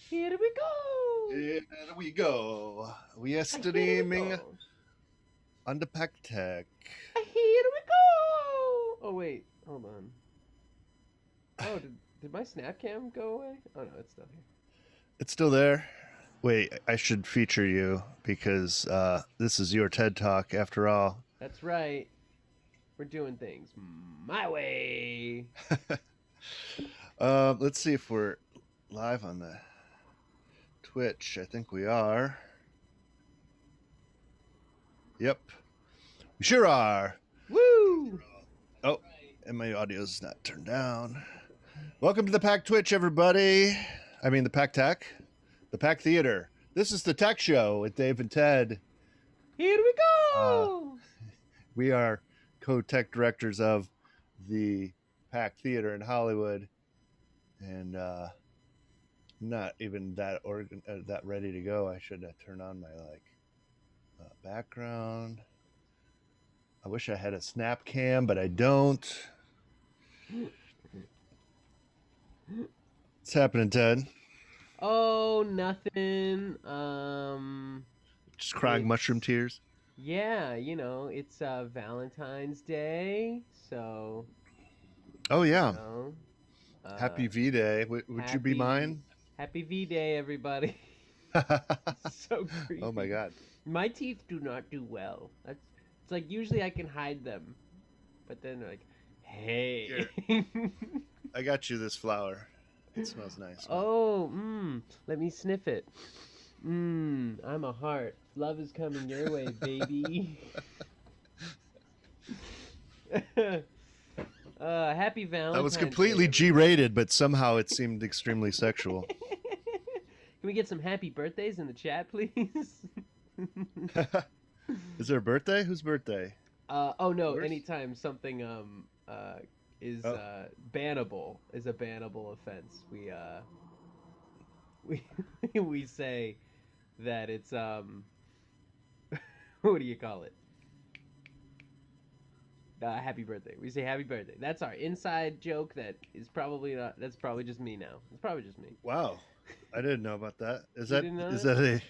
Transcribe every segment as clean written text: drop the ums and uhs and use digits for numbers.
Here we go. Here we go. We are Here we streaming go. on the Pack Tech. Here we go. Oh wait, hold on. Oh, did my snap cam go away? Oh no, it's still here. It's still there. Wait, I should feature you because this is your TED Talk after all. That's right. We're doing things my way. Let's see if we're live on the Twitch. I think we are. Yep, we sure are. Woo! Oh, and my audio's not turned down. Welcome to the Pack Twitch, everybody. I mean, the Pack Tech, the Pack Theater. This is the Tech Show with Dave and Ted. Here we go. We are co-tech directors of the Pack Theater in Hollywood, and not even that that ready to go. I should turn on my background. I wish I had a snap cam, but I don't. What's happening, Ted? Oh, nothing. Just crying mushroom tears. Yeah, it's Valentine's Day, so Oh yeah. Happy uh, V-Day. Would you be mine? Happy V Day, everybody. So creepy. Oh my God. My teeth do not do well. It's like usually I can hide them, but then they're like, hey. I got you this flower. It smells nice. Oh, let me sniff it. I'm a heart. Love is coming your way, baby. Happy Valentine's That was completely Day, G-rated, but somehow it seemed extremely sexual. Can we get some happy birthdays in the chat, please? Is there a birthday? Whose birthday? Oh no, Yours? anytime something is bannable is a bannable offense. We we say that it's what do you call it? Happy birthday. We say happy birthday. That's our inside joke. That is probably not. That's probably just me now. It's probably just me. Wow, I didn't know about that. Is You that didn't know is that?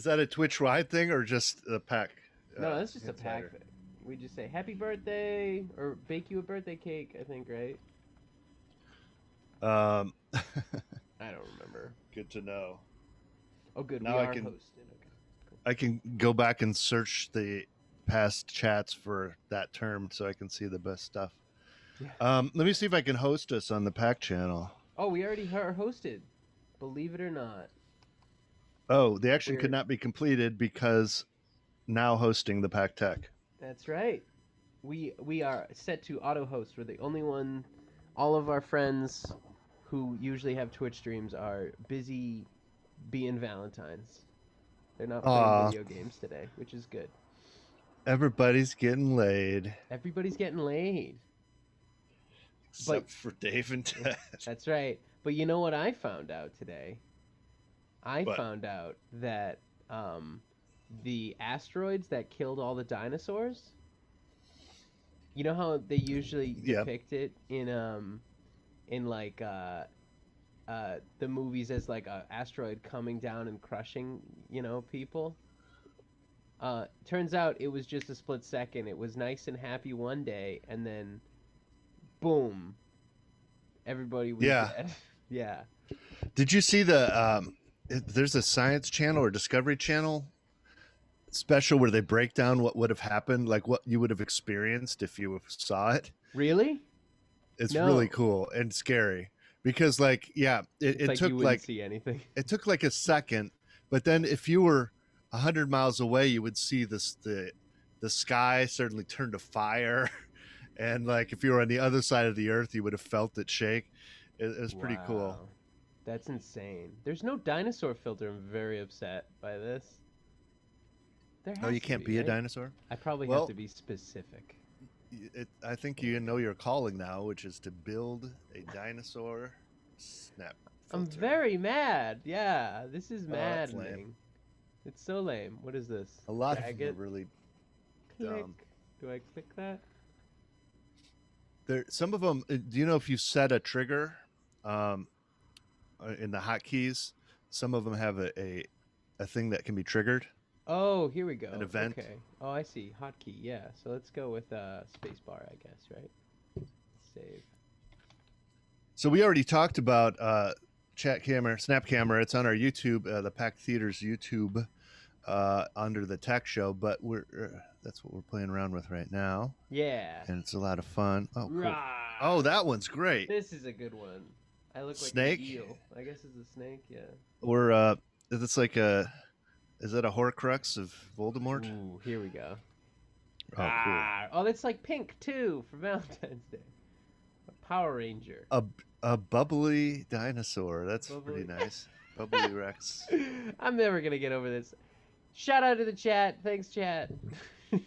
that a Twitch-wide thing or just a pack? No, that's just insider? a pack thing. We just say happy birthday or bake you a birthday cake. I think, right? Um, I don't remember. good to know. Oh, good. Now We I are can- hosted. Okay. Cool. I can go back and search the past chats for that term so I can see the best stuff. Yeah. Let me see if I can host us on the pack channel. Oh, we already are hosted. Believe it or not. Oh, the action We're- could not be completed because now hosting the Pack Tech. That's right. We are set to auto host. We're the only one. All of our friends who usually have Twitch streams are busy being Valentines. They're not playing Aw. video games today, which is good. Everybody's getting laid. Everybody's getting laid. Except for Dave and Ted. That's right. But you know what I found out today? I What? found out that the asteroids that killed all the dinosaurs. You know how they usually Yeah. depict it in like the movies as like a asteroid coming down and crushing, people. Turns out it was just a split second. It was nice and happy one day, and then boom, everybody was Yeah. dead. Yeah. Did you see there's a Science Channel or Discovery Channel special where they break down what would have happened, like what you would have experienced if you saw it? Really? It's No. really cool and scary because it It's like took you wouldn't see anything. it took like a second, but then if you were 100 miles away, you would see the sky suddenly turn to fire, and like if you were on the other side of the earth, you would have felt it shake. It was pretty cool. Wow. That's insane. There's no dinosaur filter. I'm very upset by this. There Oh, has you to can't be a right? dinosaur? I probably Well- have to be specific. I think you know your calling now, which is to build a dinosaur snap I'm filter. very mad. Yeah, this is Oh, that's maddening. lame. It's so lame. What is this? A lot Drag of them it. are really Click. dumb. Do I click that? there. Some of them. Do you know if you set a trigger on in the hotkeys, some of them have a thing that can be triggered. Oh, here we go. An event. Okay. Oh, I see. Hotkey. Yeah. So let's go with spacebar, I guess, right? Save. So we already talked about chat camera, snap camera. It's on our YouTube, the Packed Theaters YouTube, under the tech show. But that's what we're playing around with right now. Yeah. And it's a lot of fun. Oh, cool. Rah! Oh, that one's great. This is a good one. I look Snake? like an eel. I guess it's a snake. Yeah. Or it's like is that a Horcrux of Voldemort? Ooh, here we go. Oh, cool. Oh, that's like pink too for Valentine's Day. A Power Ranger. A bubbly dinosaur. That's Bubbly. pretty nice. Bubbly Rex. I'm never gonna get over this. Shout out to the chat. Thanks, chat. They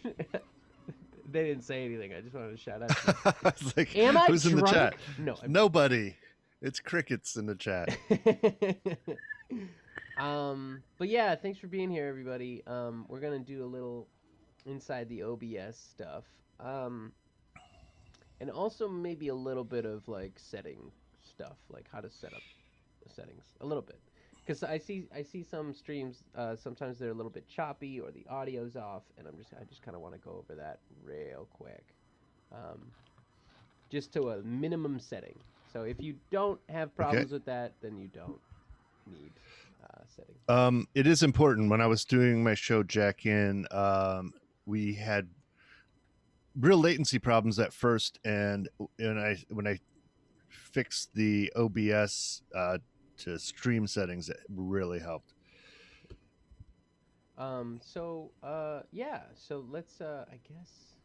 didn't say anything. I just wanted to shout out. I was like, Am I who's drunk? in the chat? No. Nobody. It's crickets in the chat. But yeah, thanks for being here, everybody. We're gonna do a little inside the OBS stuff. And also maybe a little bit of like setting stuff, like how to set up the settings a little bit. Because I see some streams, sometimes they're a little bit choppy or the audio's off, and I just kind of want to go over that real quick, just to a minimum setting. So if you don't have problems with that, then you don't need setting. It is important. When I was doing my show Jack In, we had real latency problems at first, and when I fixed the OBS to stream settings, it really helped. Yeah, so let's I guess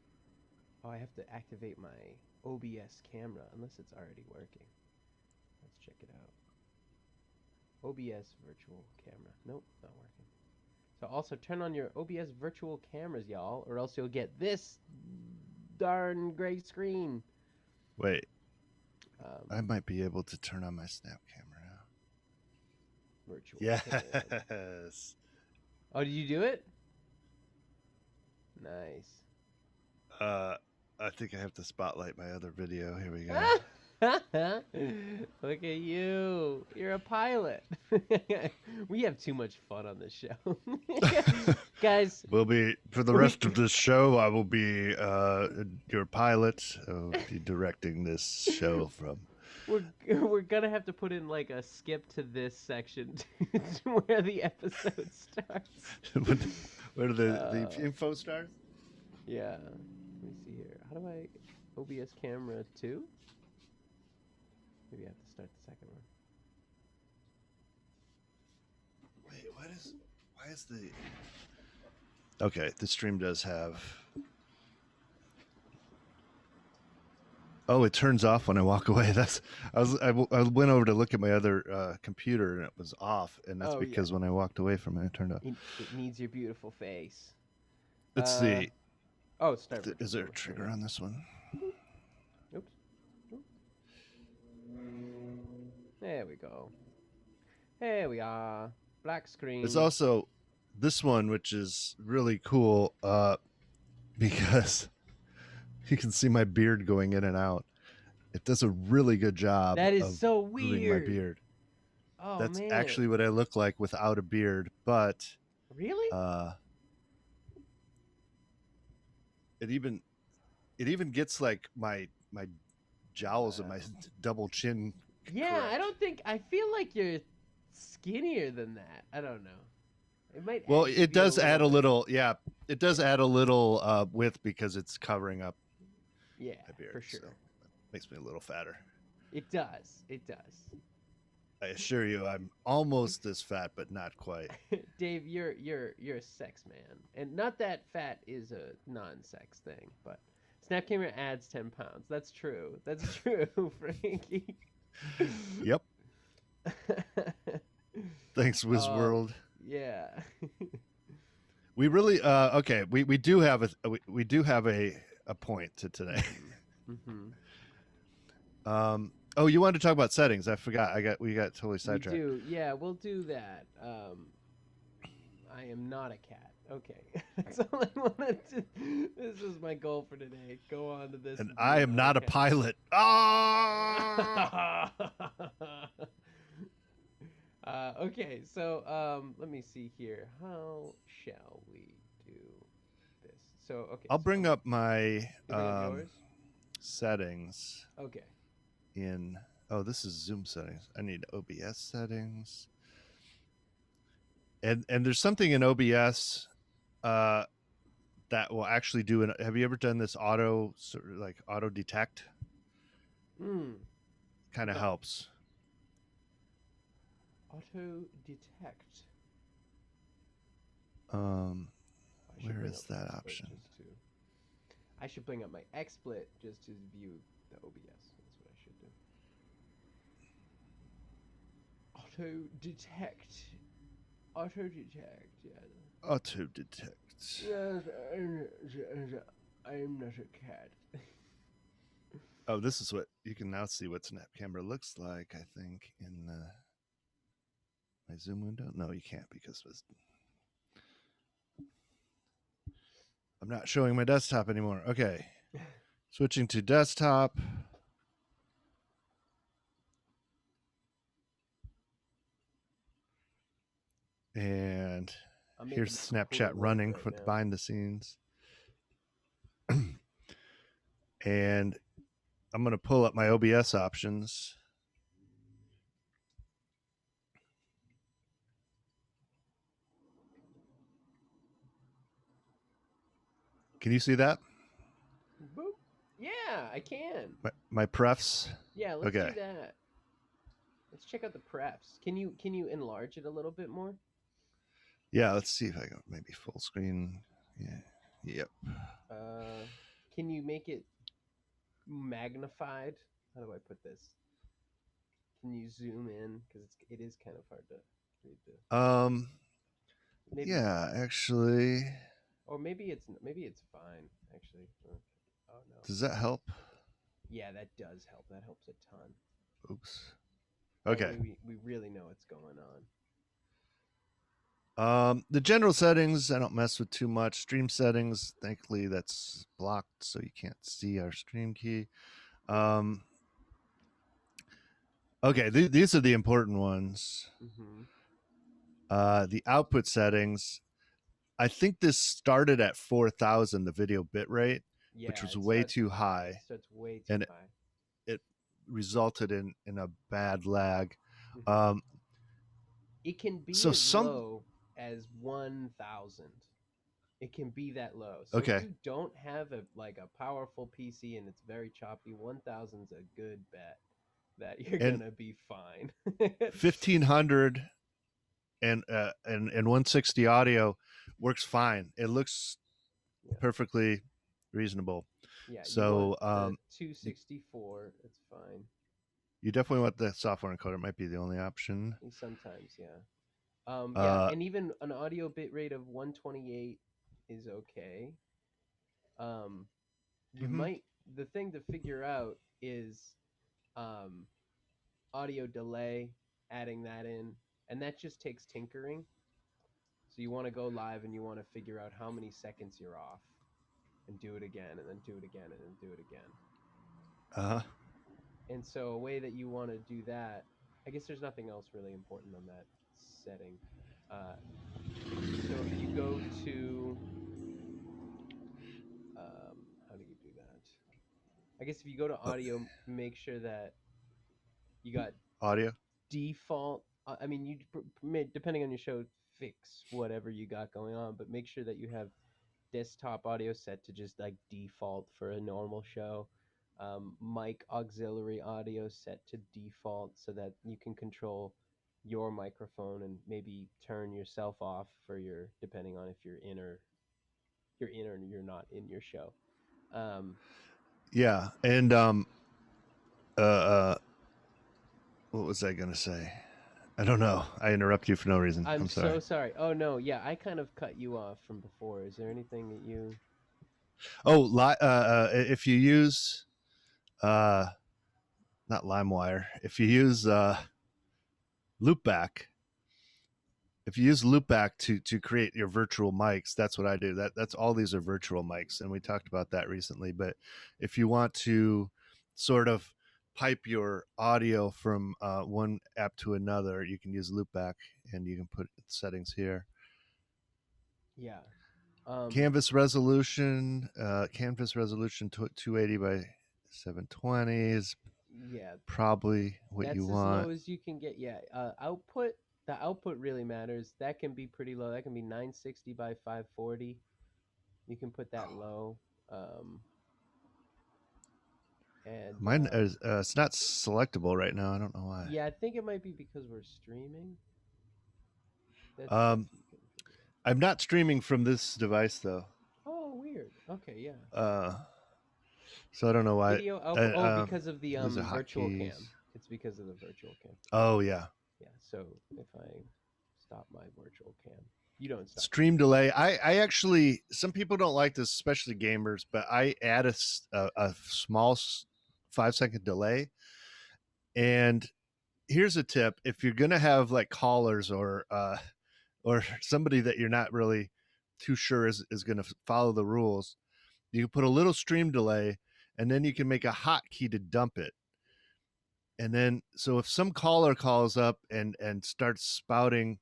I have to activate my OBS camera unless it's already working. Let's check it out. OBS virtual camera. Nope, not working. So also turn on your OBS virtual cameras, y'all, or else you'll get this darn gray screen. Wait, I might be able to turn on my snap camera now. Virtual. Yes. Oh, did you do it? Nice. I think I have to spotlight my other video. Here we go. Look at you. You're a pilot. We have too much fun on this show. Guys. Will be for the rest of this show, I will be your pilot. I'll be directing this show from. We're gonna have to put in like a skip to this section to where the episode starts. Where do the info start? Yeah. Let me see here. How do I OBS camera 2? Maybe I have to start the second one. Wait, why is the... Okay, the stream does have... Oh, it turns off when I walk away. I went over to look at my other computer and it was off, and that's because when I walked away from it, it turned off. It needs your beautiful face. Let's see. Oh, start. Is there a trigger on this one? Oops. There we go. There we are. Black screen. It's also this one, which is really cool because you can see my beard going in and out. It does a really good job. That is so weird. My beard. Oh, That's man. actually what I look like without a beard, but really? It even gets like my jowls and my double chin. Yeah, correct. I feel like you're skinnier than that. I don't know. It might. Well, it does add a little. Yeah, it does add a little width because it's covering up. Yeah, my beard, for sure. So makes me a little fatter. It does. It does. I assure you, I'm almost as fat, but not quite. Dave, you're a sex man, and not that fat is a non-sex thing, but Snap Camera adds 10 pounds. That's true. That's true, Frankie. Yep. Thanks, WizWorld. Yeah. We really okay. We do have a point to today. Mm-hmm. Oh, you wanted to talk about settings? I forgot. We got totally sidetracked. We do. Yeah, we'll do that. I am not a cat. Okay, that's all I wanted to. This is my goal for today. Go on to this. And I am not a pilot. Ah! Okay, so let me see here. How shall we do this? So okay, I'll so bring up my you bring up yours. settings Okay. in. Oh, this is Zoom settings. I need OBS settings. And there's something in OBS uh, that will actually do an. Have you ever done this auto like auto detect? Hmm. Kind of No. helps. Auto detect. Um, I should where bring up is that XSplit option? just to. I should bring up my XSplit just to view the OBS. That's what I should do. Auto detect. Auto detect. Yeah. Auto detect. Yes, I am not a cat. Oh, this is what you can now see what Snap Camera looks like. I think in my Zoom window. No, you can't because I'm not showing my desktop anymore. Okay, switching to desktop. And I'm here's making Snapchat clear work running right for now. behind the scenes. And I'm going to pull up my OBS options. Can you see that? Boop. Yeah, I can. My prefs? Yeah, let's Okay. do that. Let's check out the prefs. Can you enlarge it a little bit more? Yeah, let's see if I go maybe full screen. Yeah. Yep. Uh, can you make it magnified? How do I put this? Can you zoom in? Because it is kind of hard to read the. Um Maybe, yeah, actually, or maybe it's fine actually. Oh no. does that help? Yeah, that does help. That helps a ton. Oops. That Okay. way we really know what's going on. The general settings I don't mess with too much. Stream settings, thankfully that's blocked so you can't see our stream key. Um okay, these are the important ones. Mm-hmm. The output settings, I think this started at 4,000, the video bitrate, which Yeah, was it way starts. too Yeah, it high, starts way too and high. it resulted in a bad lag. Hmm. Um, It can be so as some low as 1,000. It can be that low. So if okay, you don't have a powerful PC and it's very choppy, 1,000's a good bet that you're and gonna be fine. 1,500 and 160 audio works fine. It looks Yeah, perfectly reasonable. yeah. You want So the 264. It's fine. you definitely want the software encoder. It might be the only option. Sometimes, yeah. Yeah, Uh, and even an audio bit rate of 128 is okay. Um, you mhm. might the thing to figure out is um, audio delay, adding that in, and that just takes tinkering. So you want to go live and you want to figure out how many seconds you're off, and do it again, and then do it again, and then do it again. Uh-huh. And so a way that you want to do that, I guess there's nothing else really important on that setting. Uh, so if you go to how do you do that? I guess if you go to Oh, audio, make sure that you got audio. default. I mean, depending on your show, fix whatever you got going on, but make sure that you have desktop audio set to just like default for a normal show. Mic auxiliary audio set to default so that you can control your microphone and maybe turn yourself off for your depending on if you're in or you're not in your show. Um, Yeah, and uh, uh, what was I gonna say? I don't know. I interrupt you for no reason. I'm I'm so sorry. sorry. Oh no, yeah, I kind of cut you off from before. Is there anything that you? Oh, if you use uh, not LimeWire, if you use Loopback, if you use Loopback to create your virtual mics, that's what I do. That's all these are virtual mics, and we talked about that recently. But if you want to sort of pipe your audio from one app to another, you can use loopback, and you can put settings here. Yeah. Canvas resolution 280 by 720 is Yeah. probably what you That's as low want. as you can get. Yeah. Output. The output really matters. That can be pretty low. That can be 960 by 540. You can put that low. Um, and Mine is it's not selectable right now. I don't know why. yeah, I think it might be because we're streaming. That's Um, what you can figure out. I'm not streaming from this device though. Oh, weird. Okay, yeah. Uh, so I don't know why. Video output. Oh, because of the These are virtual hotkeys. cam. It's because of the virtual cam. Oh yeah. Yeah. So if I stop my virtual cam, you don't stop. Stream delay. I actually, some people don't like this, especially gamers, but I add a small 5 second delay. And here's a tip: if you're gonna have like callers or somebody that you're not really too sure is going to follow the rules, you can put a little stream delay, and then you can make a hotkey to dump it. And then, so if some caller calls up and starts spouting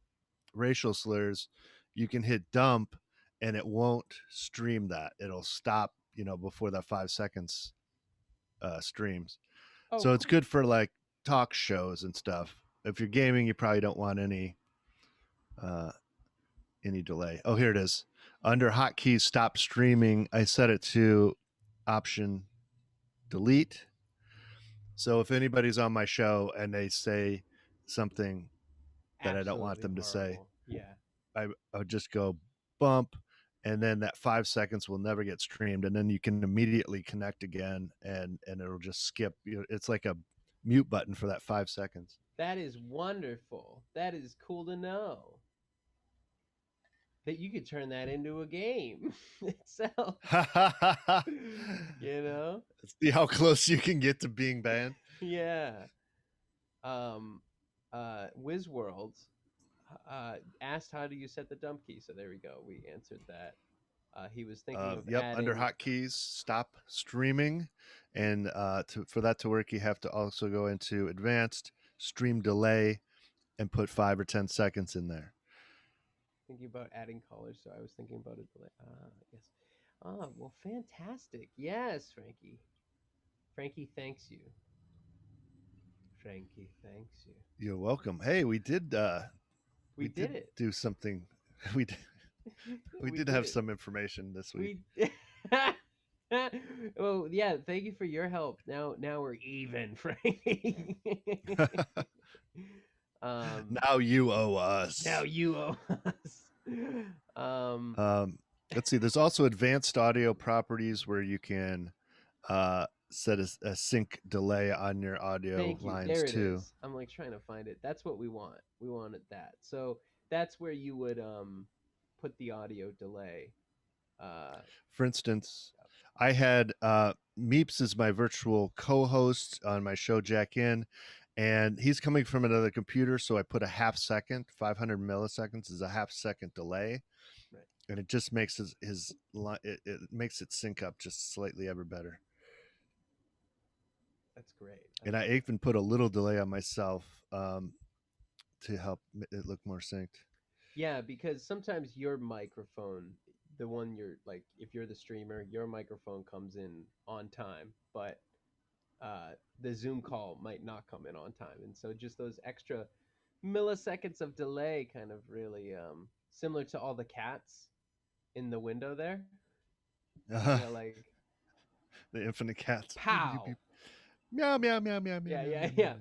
racial slurs, you can hit dump, and it won't stream that. It'll stop, before that 5 seconds streams. Oh, So it's cool. good for like talk shows and stuff. If you're gaming, you probably don't want uh, any delay. Oh, here it is. Under hotkeys, stop streaming, I set it to option delete. So if anybody's on my show and they say something that I don't want Absolutely them to say, horrible. Yeah. I would just go bump, and then that 5 seconds will never get streamed, and then you can immediately connect again, and it'll just skip. It's like a mute button for that 5 seconds. That is wonderful. That is cool to know. That you could turn that into a game itself. You know? See how close you can get to being banned. Yeah. Wizworld asked how do you set the dump key? So there we go. We answered that. He was thinking of adding Under hotkeys, stop streaming, and for that to work, you have to also go into advanced stream delay and put 5 or 10 seconds in there. thinking about adding callers, so I was thinking about it. Yes. Well, fantastic. Yes, Frankie. Frankie thanks you. Frankie thanks you. You're welcome. Hey, we did We did it. do something. We did, we did have some information this week. We well, yeah, thank you for your help. Now we're even, Frankie. Now you owe us. Now you owe us. Let's see. There's also advanced audio properties where you can set a sync delay on your audio lines there it too. is. I'm like trying to find it. That's what we want. We wanted that. So that's where you would put the audio delay. For instance, I had Meeps as my virtual co-host on my show Jack In, and he's coming from another computer, so I put a half second. 500 milliseconds is a half second delay. Right. And it just makes it makes it sync up just slightly ever better. That's great. And I even put a little delay on myself to help it look more synced. Yeah, because sometimes your microphone, the one you're like, if you're the streamer, your microphone comes in on time, but the Zoom call might not come in on time, and so just those extra milliseconds of delay kind of really similar to all the cats in the window there. Like the infinite cats. Pow. Meow meow meow meow meow. Yeah. Meow.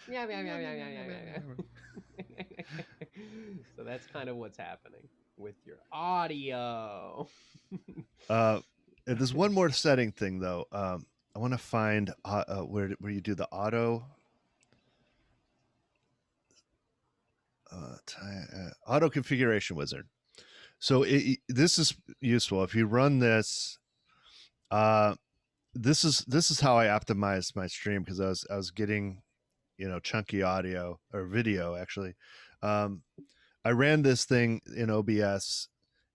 Meow meow meow meow meow meow. So that's kind of what's happening with your audio. There's one more setting thing though. I want to find where you do the auto auto configuration wizard. So this is useful if you run this. This is how I optimized my stream, because I was getting chunky audio or video actually. I ran this thing in OBS,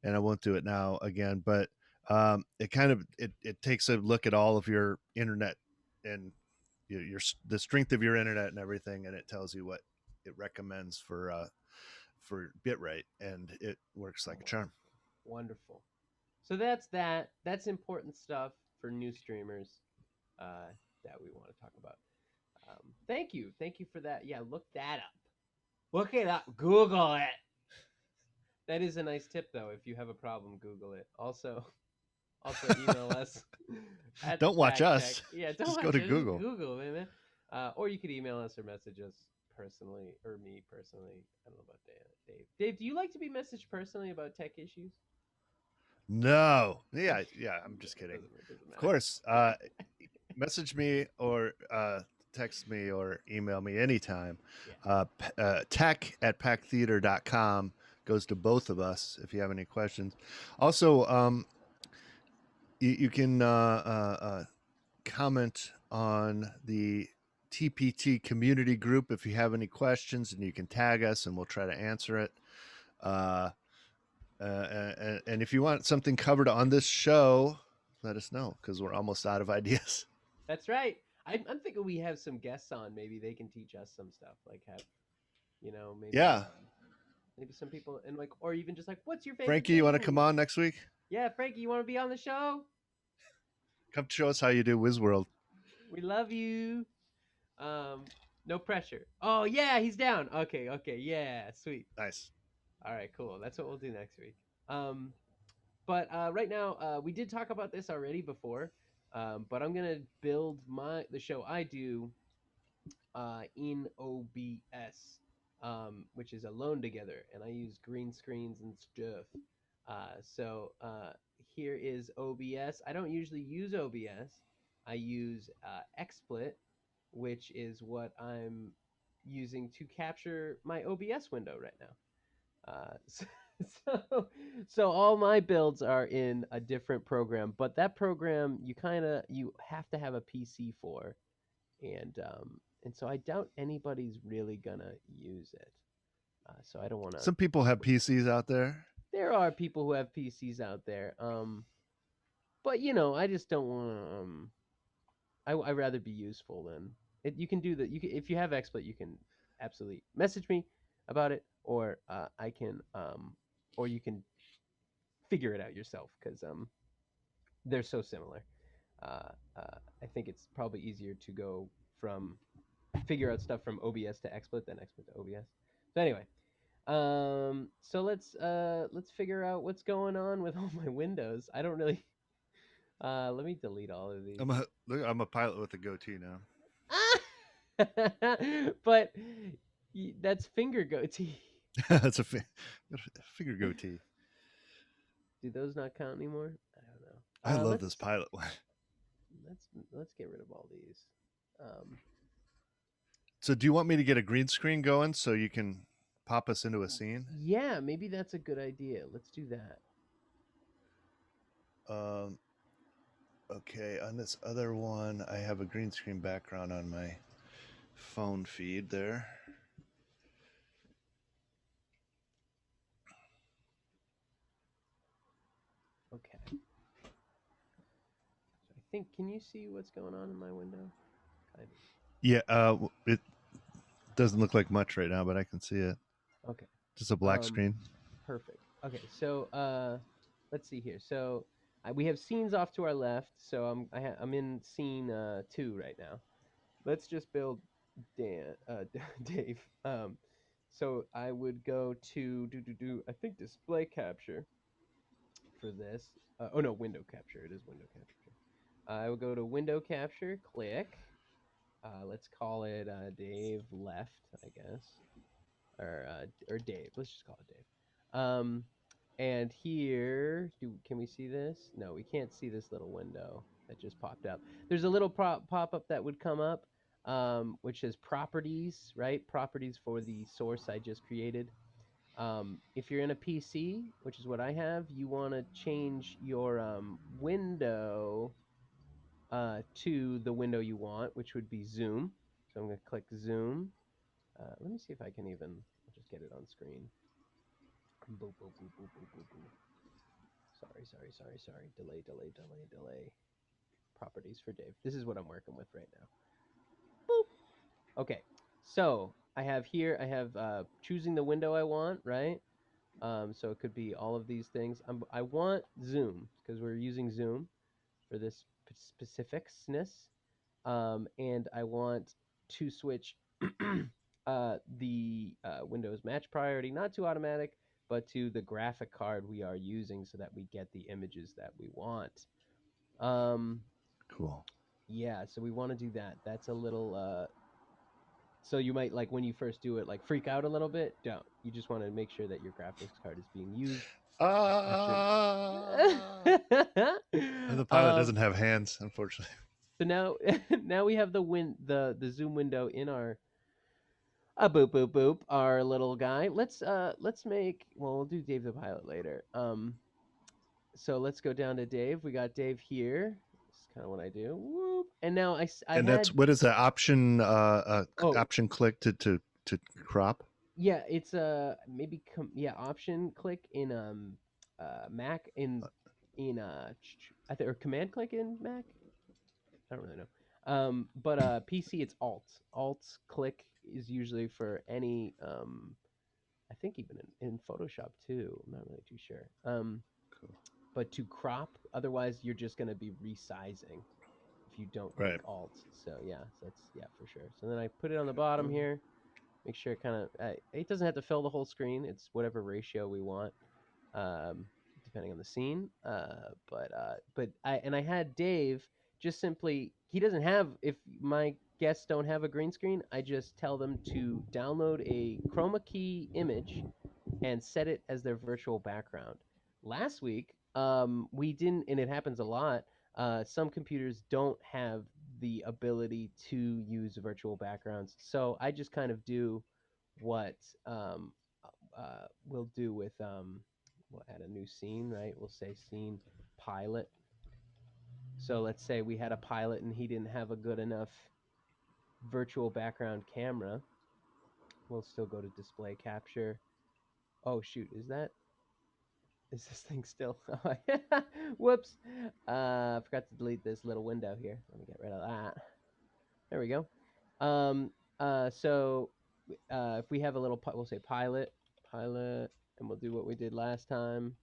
and I won't do it now again, but. It it takes a look at all of your internet and the strength of your internet and everything, and it tells you what it recommends for bitrate, and it works like a charm. Wonderful. So that's that. That's important stuff for new streamers that we want to talk about. Thank you. Thank you for that. Yeah, look that up. Look it up. Google it. That is a nice tip, though. If you have a problem, Google it. Also email us at the Don't watch fact us. check. Yeah, don't Just watch go to us. Google. Google, man. Or you could email us or message us personally, or me personally. I don't know about Dave. Dave, do you like to be messaged personally about tech issues? No. Yeah. I'm just kidding. Doesn't Of course. Message me or text me or email me anytime. Yeah. Tech@packtheater.com goes to both of us if you have any questions. Also, you can comment on the TPT community group if you have any questions, and you can tag us and we'll try to answer it. And if you want something covered on this show, let us know, because we're almost out of ideas. That's right. I'm thinking we have some guests on. Maybe they can teach us some stuff. Like have, maybe Yeah. maybe some people and like, or even just like, what's your favorite? Frankie, you want to come on next week? Yeah, Frankie, you want to be on the show? Come show us how you do WizWorld. We love you. No pressure. Oh yeah, he's down. Okay, yeah, sweet. Nice. All right, cool. That's what we'll do next week. But right now, we did talk about this already before. But I'm gonna build the show I do in OBS, which is Alone Together, and I use green screens and stuff. So here is OBS. I don't usually use OBS. I use XSplit, which is what I'm using to capture my OBS window right now. So all my builds are in a different program, but that program you have to have a PC for, and so I doubt anybody's really gonna use it. So I don't want to. Some people have PCs out there. There are people who have PCs out there, but I just don't want to. I'd rather be useful than it. You can do that. If you have XSplit, you can absolutely message me about it, or I can, or you can figure it out yourself because they're so similar. I think it's probably easier to go from figure out stuff from OBS to XSplit than XSplit to OBS. So anyway, so let's figure out what's going on with all my windows. I don't really. Let me delete all of these. I'm a pilot with a goatee now. But that's finger goatee. That's a finger goatee. Do those not count anymore? I don't know. I love this pilot one. Let's get rid of all these. So do you want me to get a green screen going so you can pop us into a scene? Yeah, maybe that's a good idea. Let's do that. Okay, on this other one, I have a green screen background on my phone feed there. Okay. So I think, can you see what's going on in my window? Kind of. Yeah, it doesn't look like much right now, but I can see it. Okay. Just a black screen. Perfect. Okay, so let's see here. So we have scenes off to our left. So I'm in scene 2 right now. Let's just build Dave. So I would go to I think display capture for this. Oh no, window capture. It is window capture. I would go to window capture, click. Let's call it Dave left, I guess, or Dave. Let's just call it Dave. And here, can we see this? No, we can't see this little window that just popped up. There's a little pop-up that would come up, which says properties, right? Properties for the source I just created. If you're in a PC, which is what I have, you want to change your window to the window you want, which would be zoom. So I'm going to click zoom. Let me see if I can even just get it on screen. Boop, boop, boop, boop, boop, boop, boop. Sorry. Delay. Properties for Dave. This is what I'm working with right now. Okay, so I have here. I have choosing the window I want, right? So it could be all of these things. I want zoom because we're using zoom for this specificness. And I want to switch the Windows match priority not to automatic, but to the graphic card we are using so that we get the images that we want. Um, Cool. yeah, so we want to do that. That's a little. So you might like when you first do it, like freak out a little bit. Don't. You just want to make sure that your graphics card is being used. That should. And the pilot um, doesn't have hands, unfortunately. so now, now we have the zoom window in our boop boop boop our little guy. Let's make we'll do Dave the pilot later. So let's go down to Dave. We got Dave here. This is kind of what I do. Whoop. And now I And that's had what is that option? oh Option click to crop. yeah, it's maybe yeah, option click in Mac in I think or command click in Mac. I don't really know. But PC it's alt. Alt click is usually for any I think even in Photoshop too. I'm not really too sure. Cool. But to crop, otherwise you're just gonna be resizing if you don't click Right. alt. So yeah, so that's yeah for sure. So then I put it on the bottom here. Make sure it kind of it doesn't have to fill the whole screen. It's whatever ratio we want, um, depending on the scene. But I had Dave just simply he doesn't have if my guests don't have a green screen. I just tell them to download a Chroma Key image and set it as their virtual background. Last week, we didn't, and it happens a lot. Some computers don't have the ability to use virtual backgrounds, so I just kind of do what we'll do with we'll add a new scene, right? We'll say scene pilot. So let's say we had a pilot and he didn't have a good enough virtual background camera. We'll still go to display capture. Oh shoot, is this thing still? Whoops. I forgot to delete this little window here. Let me get rid of that. There we go. So if we have a little, we'll say pilot, and we'll do what we did last time,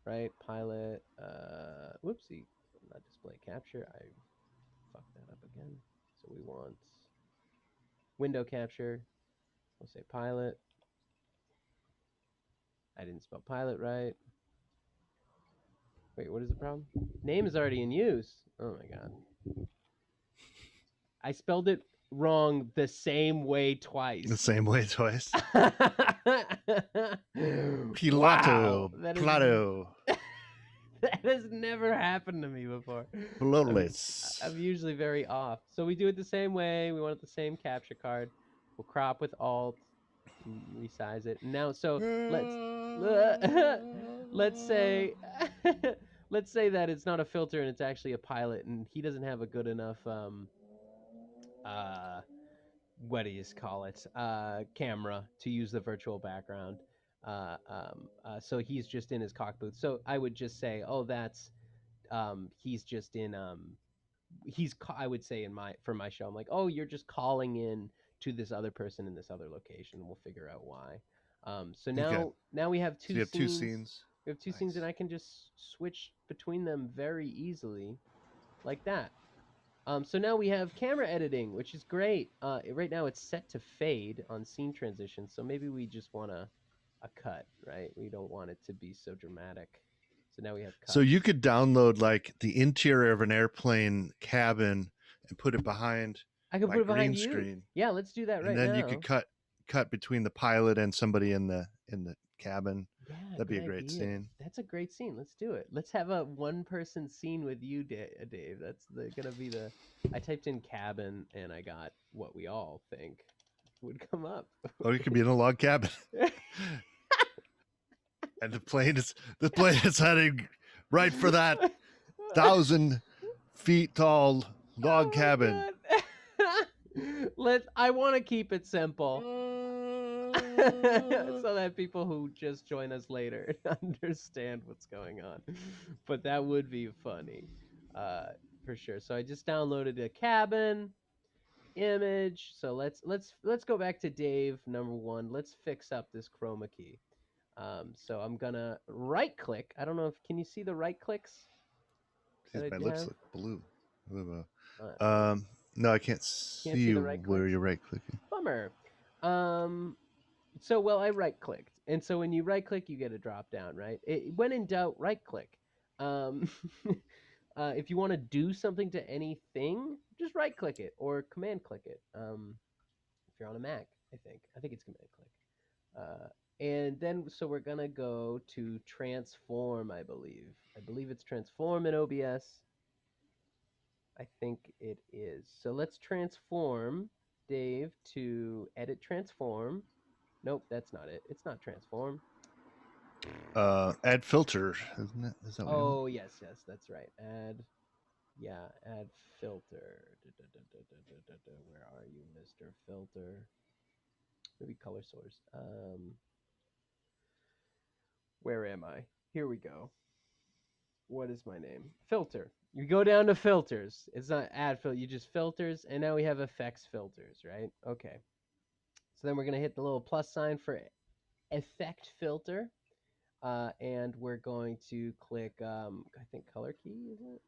right? Pilot. Whoopsie. Not display capture. I fucked that up again. So we want window capture. We'll say pilot. I didn't spell pilot right. Wait, what is the problem? Name is already in use. Oh my god. I spelled it wrong the same way The twice. same way twice. Wow, Pilato, Plato, that has never happened to me before. Flawless. I'm usually very off. So we do it the same way. We want it the same capture card. We'll crop with Alt, resize it. Now, so let's say let's say that it's not a filter and it's actually a pilot, and he doesn't have a good enough uh what do you call it camera to use the virtual background. So he's just in his cock booth. So I would just say, oh, that's he's just in I would say in my for my show, I'm like, oh, you're just calling in to this other person in this other location. We'll figure out why. So Okay. now we have So you have two scenes. scenes. We have two Nice. scenes, and I can just switch between them very easily, like that. So now we have camera editing, which is great. Right now it's set to fade on scene transition, so maybe we just want a cut, right? We don't want it to be so dramatic. So now we have cuts. So you could download like the interior of an airplane cabin and put it behind I could my put it behind green you. screen. Yeah, let's do that right And then now. you could cut between the pilot and somebody in the cabin. Yeah, That'd be a good great idea. scene. That's a great scene. Let's do it. Let's have a one-person scene with you, Dave. That's gonna be the. I typed in cabin and I got what we all think would come up. Or you could be in a log cabin. And the plane is heading right for that 1,000 feet tall log cabin. I want to keep it simple. So that people who just join us later understand what's going on. But that would be funny, for sure. So I just downloaded a cabin. Image. So let's go back to Dave number one. Let's fix up this chroma key. So I'm gonna right click. I don't know if can you see the right clicks that Jeez, I my lips have? look blue. Really? No, I can't Can't see see the right where clicks? you're right clicking. Bummer. Um, so well, I right clicked, and so when you right click, you get a drop down, right? When in doubt, right click. Um, if you want to do something to anything, just right click it or command click it. If you're on a Mac, I think it's command click. And then so we're gonna go to transform. I believe it's transform in OBS. I think it is. So let's transform Dave to edit transform. Nope, that's not it. It's not transform. Add filter, isn't it? Is that what you want? Oh, yes, yes, that's right. Add filter. Where are you, Mr. Filter? Maybe color source. Where am I? Here we go. What is my name? Filter. You go down to filters. It's not add filter. You just filters, and now we have effects filters, right? Okay. So then we're gonna hit the little plus sign for effect filter, and we're going to click. I think color key is it?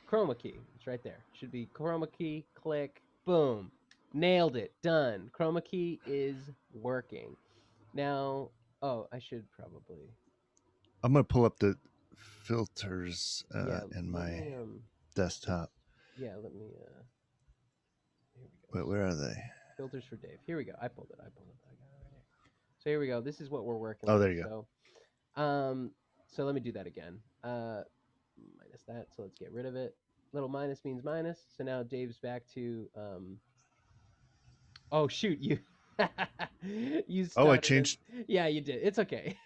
Chroma key. It's right there. Should be chroma key. Click. Boom. Nailed it. Done. Chroma key is working. Now, oh, I should probably. I'm gonna pull up the filters Yeah, in let my me desktop. yeah, let me here we go. Wait, where are they? Filters for Dave. Here we go. I pulled it. I got it right here. So here we go. This is what we're working Oh, with. there you go. So let me do that again. Minus that. So let's get rid of it. Little minus means minus. So now Dave's back to oh shoot, you you Oh, I started changed. as yeah, you did. It's okay.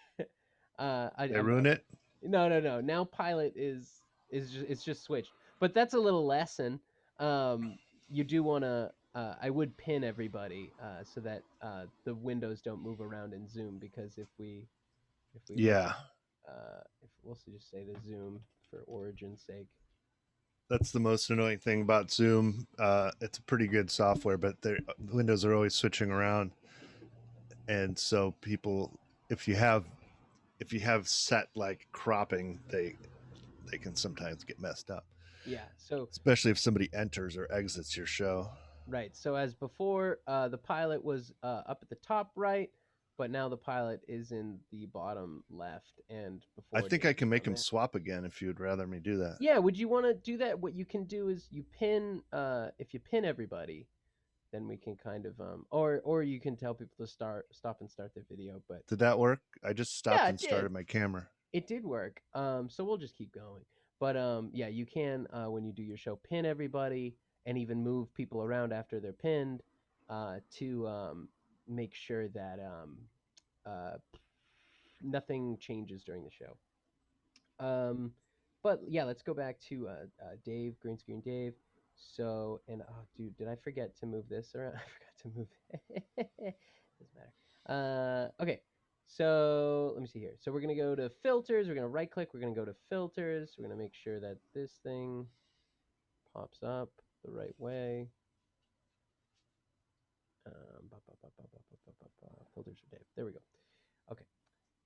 They I'm ruin it. no. Now pilot is just, it's just switched. But that's a little lesson. Um, you do want to. I would pin everybody so that the windows don't move around in Zoom because if we look Yeah, at if we'll just say to Zoom for origin's sake. that's the most annoying thing about Zoom. It's a pretty good software, but the windows are always switching around, and so people, if you have set like cropping, they can sometimes get messed up, Yeah. So especially if somebody enters or exits your show. right. So as before, the pilot was up at the top right, but now the pilot is in the bottom left. And I before think Dave I can would make come them in. swap again if you'd rather me do that. Yeah. Would you want to do that? What you can do is you pin. If you pin everybody, then we can kind of or you can tell people to stop and start the video. But Did that work? I just stopped yeah, and it did. started my camera. It did work. So we'll just keep going. But yeah, you can when you do your show pin everybody and even move people around after they're pinned to make sure that uh, nothing changes during the show. Um, but yeah, let's go back to Dave, green screen Dave. So and oh, dude, did I forget to move this around? I forgot to move. Doesn't matter. Okay. So let me see here. So we're gonna go to filters. We're gonna right click. We're gonna go to filters. We're gonna make sure that this thing pops up the right way. Filters for Dave. There we go. Okay.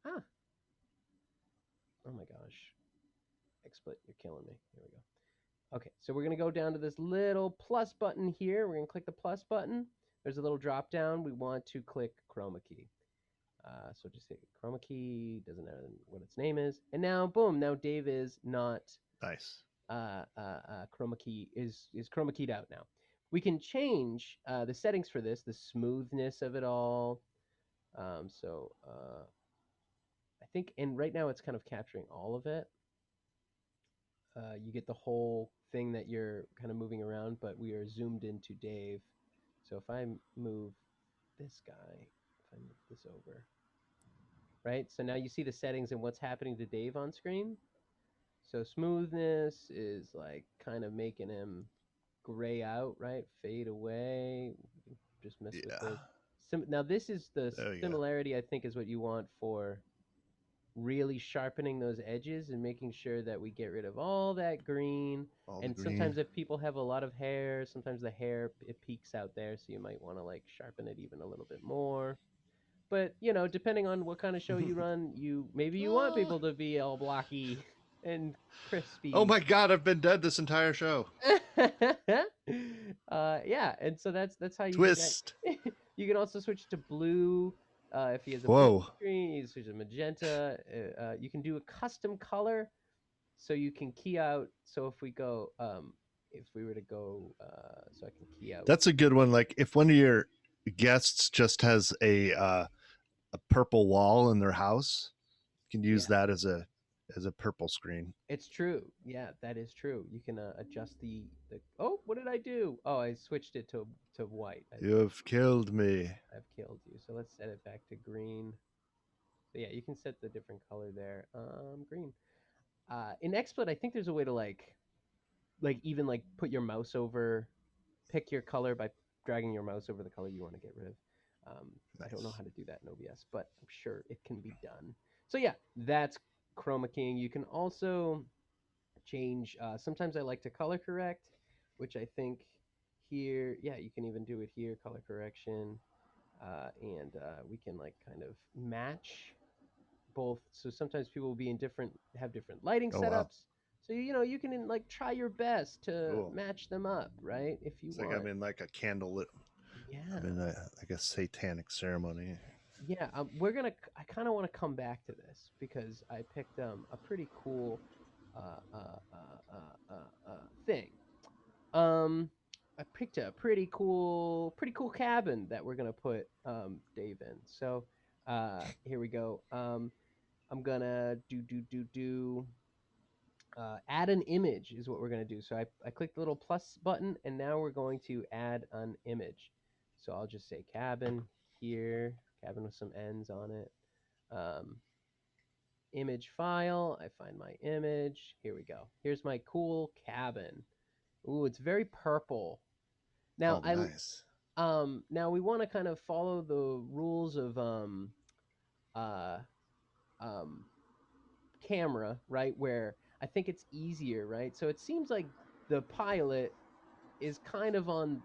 Ah. Oh my gosh. XSplit, you're killing me. Here we go. Okay, so we're going to go down to this little plus button here. We're going to click the plus button. There's a little drop down. We want to click Chroma Key. So just hit Chroma Key, doesn't matter what its name is. And now, boom, now Dave is not Nice. Chroma Key, is Chroma Keyed out now. We can change the settings for this, the smoothness of it all. I think, and right now it's kind of capturing all of it. You get the whole thing that you're kind of moving around, but we are zoomed into Dave. So if I move this guy, if I move this over, right? So now you see the settings and what's happening to Dave on screen. So smoothness is like kind of making him gray out, right? Fade away. Just mess with Yeah. this. Now this is the There you go. similarity I think is what you want for really sharpening those edges and making sure that we get rid of all that green. All the And green. sometimes if people have a lot of hair, sometimes the hair it peaks out there, so you might want to like sharpen it even a little bit more. But depending on what kind of show you run, maybe you want Ah. people to be all blocky and Oh crispy. my God, I've been dead this entire show. Yeah, and so that's how you do that. Twist. You can also switch to blue. If he has a blue Whoa. screen, you switch to magenta. You can do a custom color, so you can key out. So if we were to go, so I can key out. That's a good one. Like if one of your guests just has a purple wall in their house, you can use Yeah, that as a purple screen. it's true. Yeah, that is true. You can adjust the. Oh, what did I do? Oh, I switched it to white. You have killed me. I've killed you. So let's set it back to green. So yeah, you can set the different color there. Green. In XSplit, I think there's a way to like even like put your mouse over, pick your color by dragging your mouse over the color you want to get rid of. I don't know Nice. how to do that in OBS, but I'm sure it can be done. So yeah, that's chroma keying. You can also change. Sometimes I like to color correct, which I think here, yeah, you can even do it here, color correction, and we can like kind of match both. So sometimes people will be have different lighting Oh wow. setups. So you can like try your best to Cool. match them up, right? If you It's like I'm want. in like a candlelit. I'm Yeah. in like a satanic ceremony. Yeah, I kind of want to come back to this because I picked a pretty cool thing. Um, I picked a pretty cool cabin that we're gonna put Dave in. So here we go. I'm gonna do add an image is what we're going to do. So I click the little plus button and now we're going to add an image. So I'll just say cabin here, cabin with some ends on it. Um, Image file, I find my image. Here we go. Here's my cool cabin. Ooh, it's very purple. Now Oh, nice. now we want to kind of follow the rules of uh um camera, right? Where I think it's easier, right? So it seems like the pilot is kind of on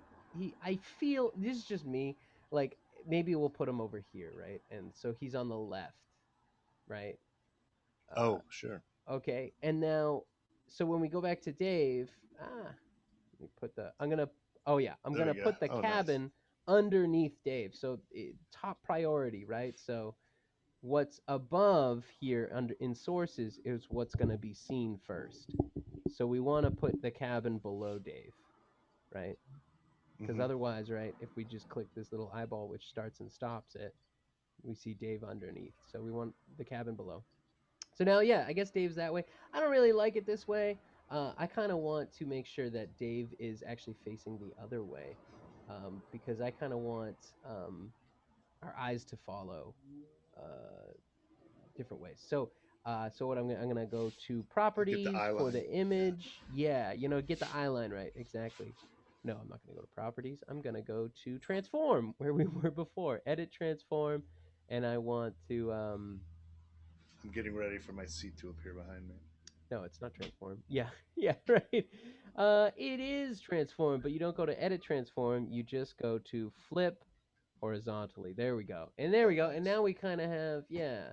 I feel this is just me, like maybe we'll put him over here, right? And so he's on the left, right? Oh, sure. Okay. And now so when we go back to Dave, let me put the I'm going to oh yeah, I'm There going we to go. put the Oh, nice. cabin underneath Dave. So top priority, right? So what's above here under in sources is what's going to be seen first. So we want to put the cabin below Dave, right? Because Mm-hmm. otherwise, right, if we just click this little eyeball which starts and stops it, we see Dave underneath. So we want the cabin below. So now, yeah, I guess Dave's that way. I don't really like it this way. I kind of want to make sure that Dave is actually facing the other way, because I kind of want our eyes to follow uh, different ways. So what I'm gonna go to Get the properties eye for line. the Yeah. image. Yeah, get the eye line right. Exactly. No, I'm not gonna go to properties. I'm gonna go to transform where we were before. Edit transform, and I want to I'm getting ready for my seat to appear behind me. no, it's not transform. Yeah, yeah, right. It is transform, but you don't go to edit transform. You just go to flip horizontally. There we go. And there Oh, we go. And nice. now we kind of have, yeah,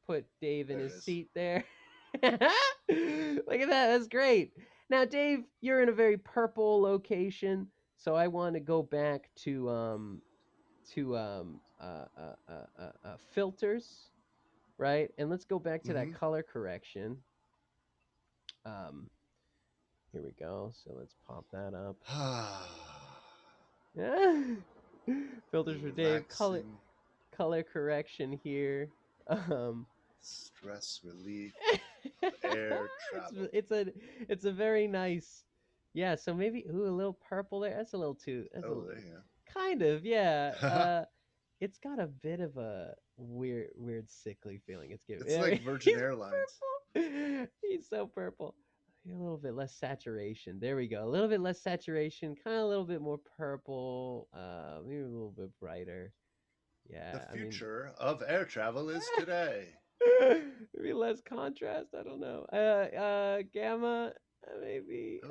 put Dave in There it his is. seat there. Look at that. That's great. Now, Dave, you're in a very purple location, so I want to go back to filters, right? And let's go back to that Mm-hmm. color correction. Um, Here we go. So let's pop that up. Yeah. Filters for Dave. Relaxing. Color correction here. Um, Stress relief. Air travel. it's a very nice. Yeah, so maybe a little purple there. That's a little too. That's a Oh, little, there you kind of, yeah. go. It's got a bit of a weird sickly feeling. It's giving. It's Yeah, like Virgin he's Airlines. purple. He's so purple. A little bit less saturation. There we go. A little bit less saturation. Kind of a little bit more purple. Maybe a little bit brighter. The Yeah, I mean. future of air travel is today. Maybe less contrast. I don't know. Gamma, maybe. Oh,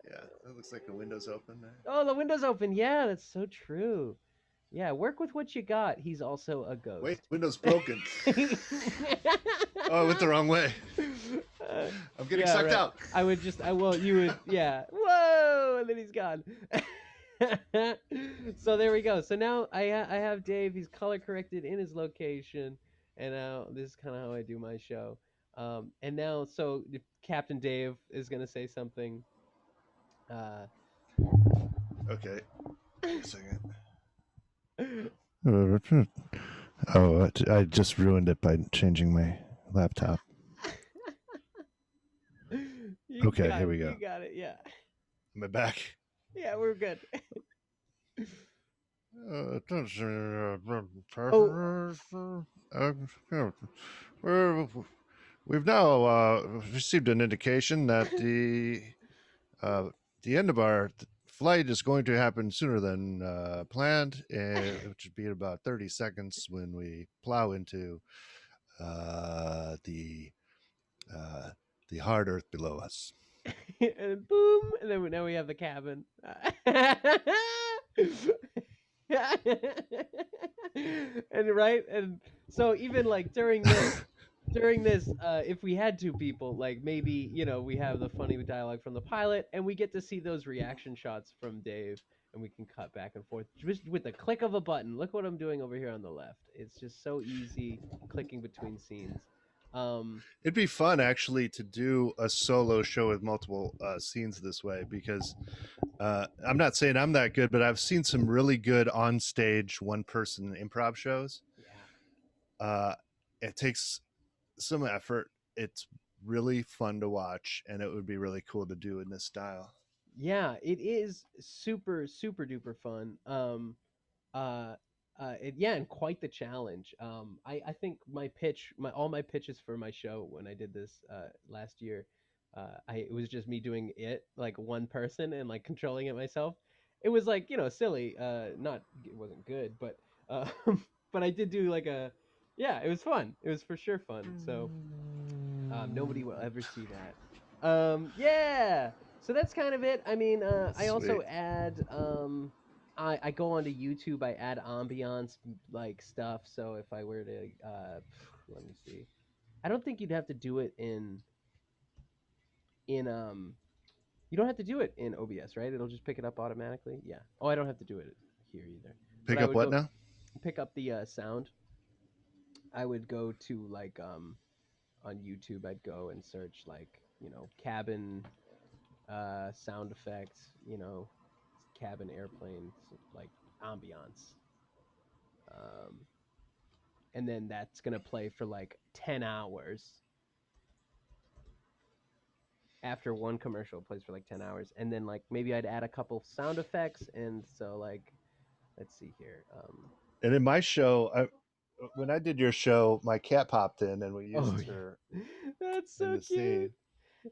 yeah. That looks like the window's open there. Oh, the window's open. Yeah, that's so true. Yeah, work with what you got. He's also a Wait, ghost. window's broken. Oh, I went the wrong way. I'm getting Yeah, sucked right. out. You would, yeah. Whoa, and then he's gone. So there we go. So now I have Dave. He's color corrected in his location, and now this is kind of how I do my show. And now, so if Captain Dave is gonna say something. Uh, Okay. Wait a second. Oh, I just ruined it by changing my laptop. Okay, here we go. You got it. Yeah. Am I back? Yeah, we're good. We've now received an indication that the end of our flight is going to happen sooner than planned, which would be in about 30 seconds when we plow into the hard earth below us. And boom, and then now we have the cabin. And right, and so even like during this, if we had two people, like maybe we have the funny dialogue from the pilot, and we get to see those reaction shots from Dave, and we can cut back and forth just with the click of a button. Look what I'm doing over here on the left. It's just so easy clicking between scenes. It'd be fun actually to do a solo show with multiple scenes this way, because I'm not saying I'm that good, but I've seen some really good on stage one person improv shows. Yeah. It takes some effort. It's really fun to watch, and it would be really cool to do in this style. Yeah, it is super super duper fun. Yeah, and quite the challenge. I think all my pitches for my show when I did this last year, it was just me doing it like one person and like controlling it myself. It was like silly, not it wasn't good, but uh, but I did do like yeah, it was fun. It was for sure fun. So nobody will ever see that. Yeah. So that's kind of it. I mean, I also Sweet. add I go onto YouTube. I add ambiance like stuff. So if I were to let me see, I don't think you'd have to do it in you don't have to do it in OBS, right? It'll just pick it up automatically. Yeah. Oh, I don't have to do it here either. Pick But I up would what go now? pick up the sound. I would go to like on YouTube. I'd go and search like cabin sound effects, cabin airplanes, like ambiance. Um, and then that's going to play for like 10 hours. After one commercial, it plays for like 10 hours. And then, like, maybe I'd add a couple sound effects. And so, like, let's see here. And in my show, when I did your show, my cat popped in, and we used her That's in so the cute. scene.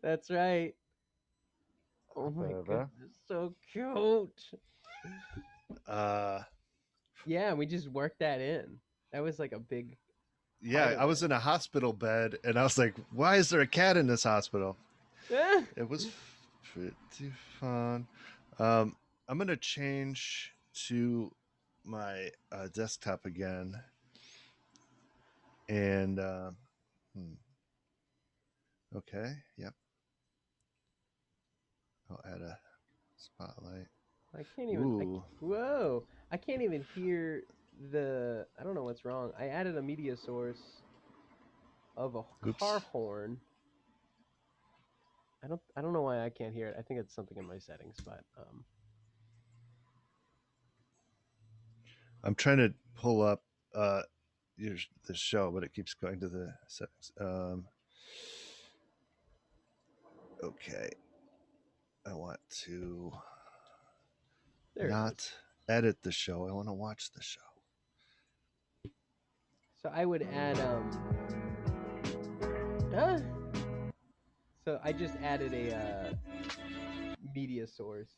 That's right. Oh my goodness, so cute. Yeah, we just worked that in. That was like a big. Yeah, I was in a hospital bed, and I was like, "Why is there a cat in this hospital?" It was pretty fun. I'm gonna change to my desktop again, and okay, yep. I'll add a spotlight. I can't even. Whoa! I can't even hear the. I don't know what's wrong. I added a media source of a car horn. I don't know why I can't hear it. I think it's something in my settings, but I'm trying to pull up the show, but it keeps going to the settings. Okay, I want to not edit the show. I want to watch the show. So I would add So I just added a media source.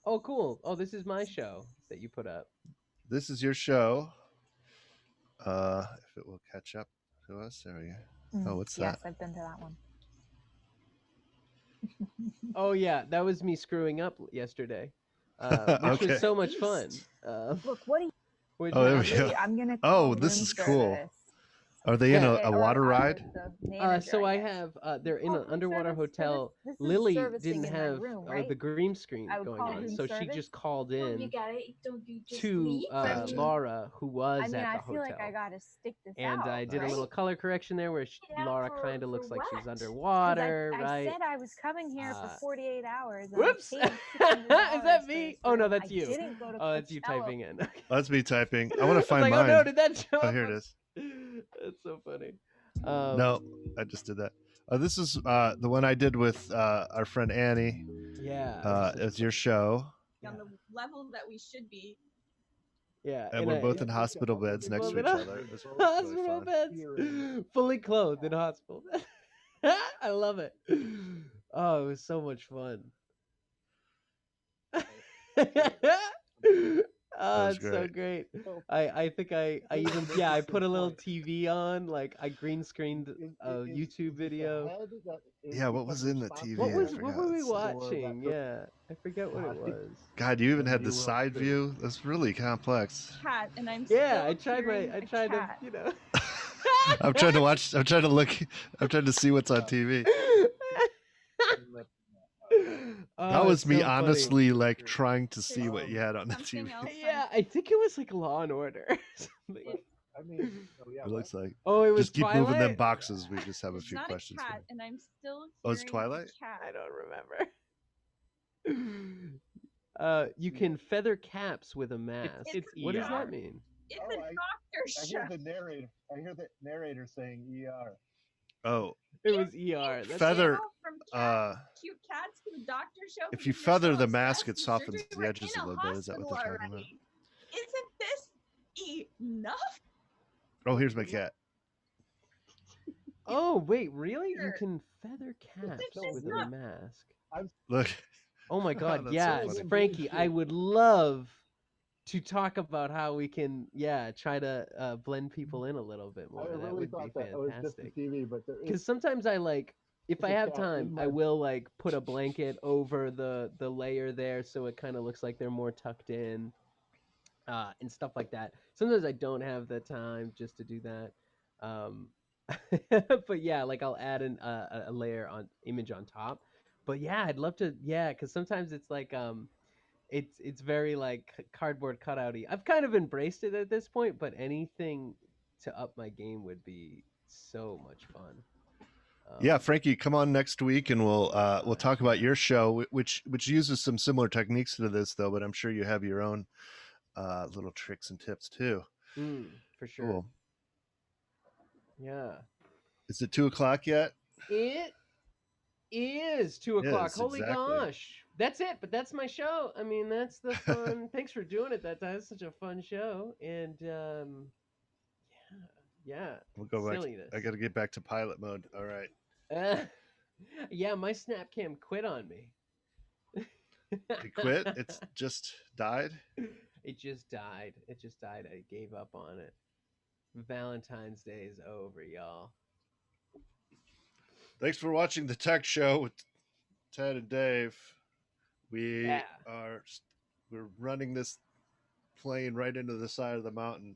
Oh, cool. Oh, this is my show that you put up. This is your show. If it will catch up. Who else? There we go. Oh, what's Yes, that? I've been to that one. Oh yeah, that was me screwing up yesterday, which Okay. was so much fun. Look, what do you? Which Oh, there we happened? go. I'm gonna Oh, call this room is cool. service. Are they in Yeah. a water ride? The manager, So I guess. have they're in Call an room underwater service for hotel. this is Lily servicing didn't in my have room, right? the green screen I would going call on, room so she service. just called Oh, you in got it. Don't you just to leave? Gotcha. Laura, who was I mean, at I the feel like I hotel. gotta stick this And out, I did right? a little color correction there, where Yeah, Laura for- kind of for looks like she's what? 'Cause underwater, I right? said I was coming here for 48 hours. And Whoops! I paid Is $600 that for me? this Oh no, room. that's I you. didn't go to Oh, that's you Coachella. typing in. Okay. That's me typing. I want to I was find like, mine. oh no, did that show Oh, up? here it is. That's so funny. No, I just did that. This is the one I did with our friend Annie. Yeah. It's your show. On the level that we should be. Yeah. And we're both in hospital beds next to each other. It was really Hospital fun. beds, fully clothed in hospital beds. I love it. Oh, it was so much fun. Oh, was it's so great. great. I think I even I put a little TV on, like I green screened a YouTube video. Yeah, what was in the TV? What I were forgot. we watching? Yeah, I forget what it was. God, you even had the side view. That's really complex. Cat, and I'm Yeah, still I tried hearing to, a cat. you know. I'm trying to watch. I'm trying to look. I'm trying to see what's on TV. Oh, That was it's me so funny. honestly like trying to see what you had on the Something TV. else. Yeah, I think it was like Law and Order. Or something. It looks like. Oh, it was Just keep moving them Twilight? boxes. We just have a It's few not questions. a for cat, you. and I'm still Oh, it's hearing Twilight? a cat. I don't remember. You can feather caps with a mask. It's What does ER. that mean? It's a doctor show. I hear the narrator saying ER. Oh, It was ER. That's Feather- Go from cute cats to the doctor show. if you because feather you're the so mask, it obsessed with softens surgery. the We're edges in a little bit. Is that what hospital they're talking about? already. Isn't this enough? Oh, here's my cat. Oh wait, really? You Sure. can feather caps It's with not- a mask. Look. Oh my God, That's so yes, funny. Frankie. I would love to talk about how we can, try to blend people in a little bit more. I That really would thought be that was just the fantastic. TV, but there is. Because sometimes I like, if I There's a have cat in time, I my- will like put a blanket over the layer there, so it kind of looks like they're more tucked in, and stuff like that. Sometimes I don't have the time just to do that. But yeah, like I'll add a layer on image on top. But yeah, I'd love to. Yeah, because sometimes it's like it's very like cardboard cutouty. I've kind of embraced it at this point, but anything to up my game would be so much fun. Yeah, Frankie, come on next week and we'll talk about your show, which uses some similar techniques to this though, but I'm sure you have your own little tricks and tips too. For sure. Cool. Yeah. Is it 2:00 yet? It is 2:00. Yes, Holy exactly. gosh. That's it, but that's my show. I mean, that's the fun. Thanks for doing it. That's such a fun show. And yeah. We'll go back. Silliness. I got to get back to pilot mode. All right. Yeah, my Snapcam quit on me. It quit? It's just died? It just died. I gave up on it. Valentine's Day is over, y'all. Thanks for watching the Tech Show with Ted and Dave. We're running this plane right into the side of the mountain.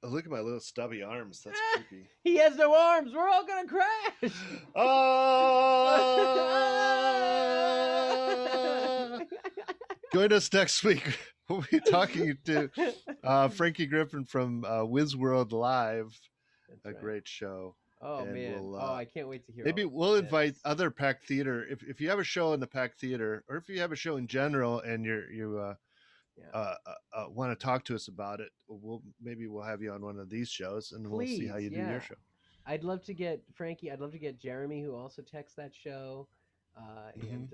Look at my little stubby arms. That's creepy. He has no arms. We're all gonna crash. Oh! Join us next week. We'll be talking to Frankie Griffin from WizWorld Live. That's a right. great show. Oh and man! we'll, I can't wait to hear. Maybe all we'll invite this. other Pack Theater. If you have a show in the Pack Theater, or if you have a show in general, and you want to talk to us about it, maybe we'll have you on one of these shows, and we'll see how you do your show. I'd love to get Frankie. I'd love to get Jeremy, who also texts that show, and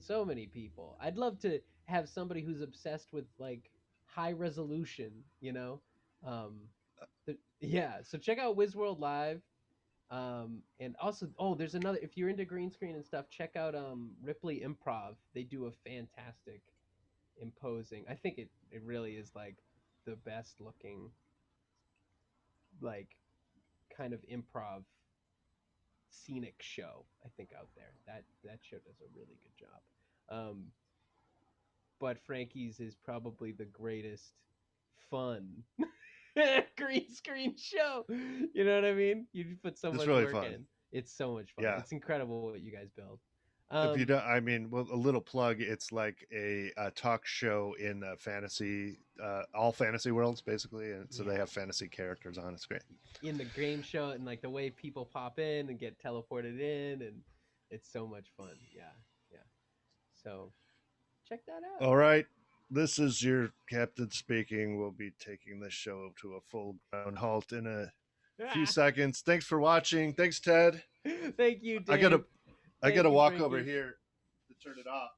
so many people. I'd love to have somebody who's obsessed with like high resolution. So check out WizWorld Live. And also, there's another. If you're into green screen and stuff, check out Ripley Improv. They do a fantastic imposing. I think it really is like the best looking like kind of improv scenic show, I think, out there. That show does a really good job. But Frankie's is probably the greatest fun green screen show. You know what I mean? You put so It's much really work fun. in. It's so much fun. Yeah. It's incredible what you guys build. If you don't, I mean, well, a little plug. It's like a talk show in fantasy, all fantasy worlds, basically, and so they have fantasy characters on. It's great. In the game show, and like the way people pop in and get teleported in, and it's so much fun. Yeah. So check that out. All right, this is your captain speaking. We'll be taking this show to a full ground halt in a few seconds. Thanks for watching. Thanks, Ted. Thank you, Dave. I gotta walk Frankie. over here to turn it off.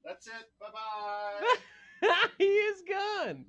That's it. Bye bye. He is gone.